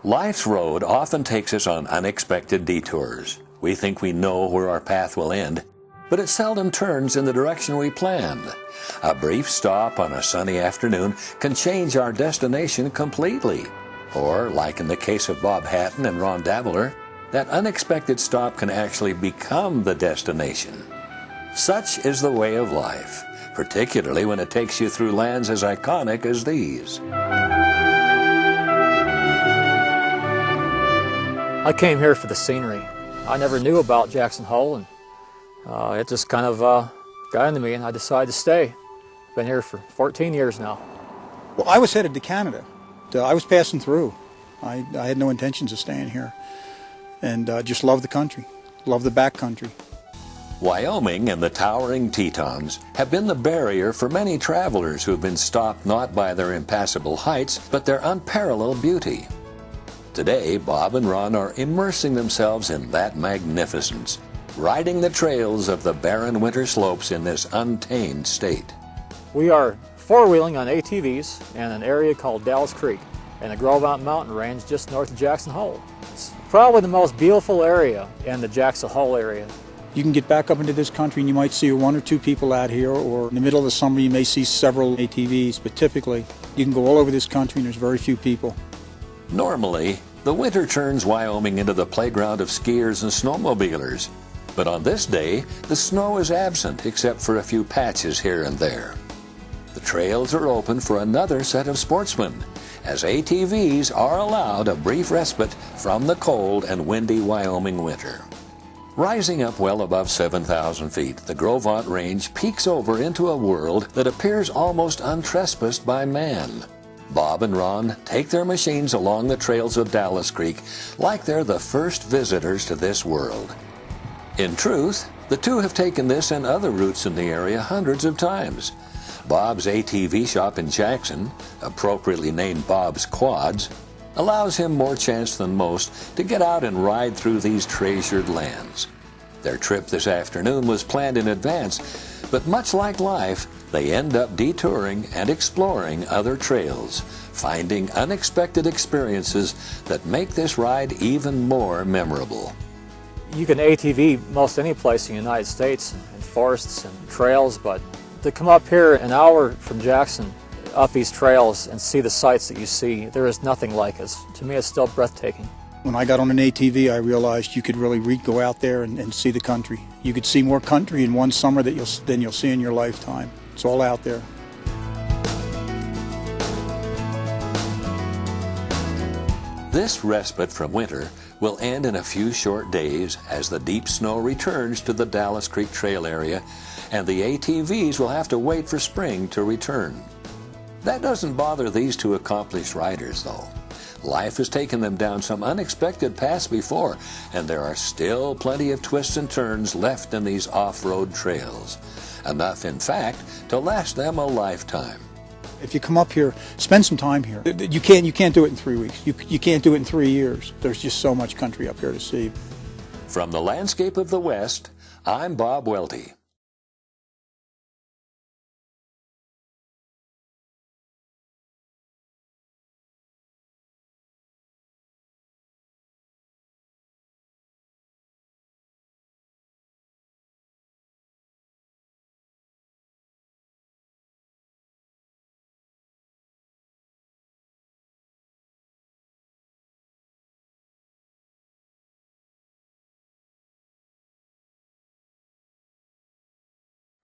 Life's road often takes us on unexpected detours. We think we know where our path will end, but it seldom turns in the direction we planned. A brief stop on a sunny afternoon can change our destination completely. Or, like in the case of Bob Hatton and Ron Daveler, that unexpected stop can actually become the destination. Such is the way of life, particularly when it takes you through lands as iconic as these. I came here for the scenery. I never knew about Jackson Hole, and it just kind of got into me, and I decided to stay. Been here for 14 years now. Well, I was headed to Canada. I was passing through. I had no intentions of staying here, and just love the country, love the back country. Wyoming and the towering Tetons have been the barrier for many travelers who have been stopped not by their impassable heights, but their unparalleled beauty. Today, Bob and Ron are immersing themselves in that magnificence, riding the trails of the barren winter slopes in this untamed state. We are four-wheeling on ATVs in an area called Dallas Creek in the Grovont mountain range just north of Jackson Hole. It's probably the most beautiful area in the Jackson Hole area. You can get back up into this country and you might see one or two people out here, or in the middle of the summer you may see several ATVs, but typically you can go all over this country and there's very few people. Normally, the winter turns Wyoming into the playground of skiers and snowmobilers. But on this day, the snow is absent except for a few patches here and there. The trails are open for another set of sportsmen, as ATVs are allowed a brief respite from the cold and windy Wyoming winter. Rising up well above 7,000 feet, the Grovont Range peeks over into a world that appears almost untrespassed by man. Bob and Ron take their machines along the trails of Dallas Creek like they're the first visitors to this world. In truth, the two have taken this and other routes in the area hundreds of times. Bob's ATV shop in Jackson, appropriately named Bob's Quads, allows him more chance than most to get out and ride through these treasured lands. Their trip this afternoon was planned in advance, but much like life, they end up detouring and exploring other trails, finding unexpected experiences that make this ride even more memorable. You can ATV most any place in the United States, in forests and trails, but to come up here an hour from Jackson, up these trails and see the sights that you see, there is nothing like it. To me, it's still breathtaking. When I got on an ATV, I realized you could really go out there and see the country. You could see more country in one summer than you'll see in your lifetime. It's all out there. This respite from winter will end in a few short days as the deep snow returns to the Dallas Creek Trail area, and the ATVs will have to wait for spring to return. That doesn't bother these two accomplished riders, though. Life has taken them down some unexpected paths before, and there are still plenty of twists and turns left in these off-road trails. Enough, in fact, to last them a lifetime. If you come up here, spend some time here. You can't do it in 3 weeks. You can't do it in 3 years. There's just so much country up here to see. From the landscape of the West, I'm Bob Welty.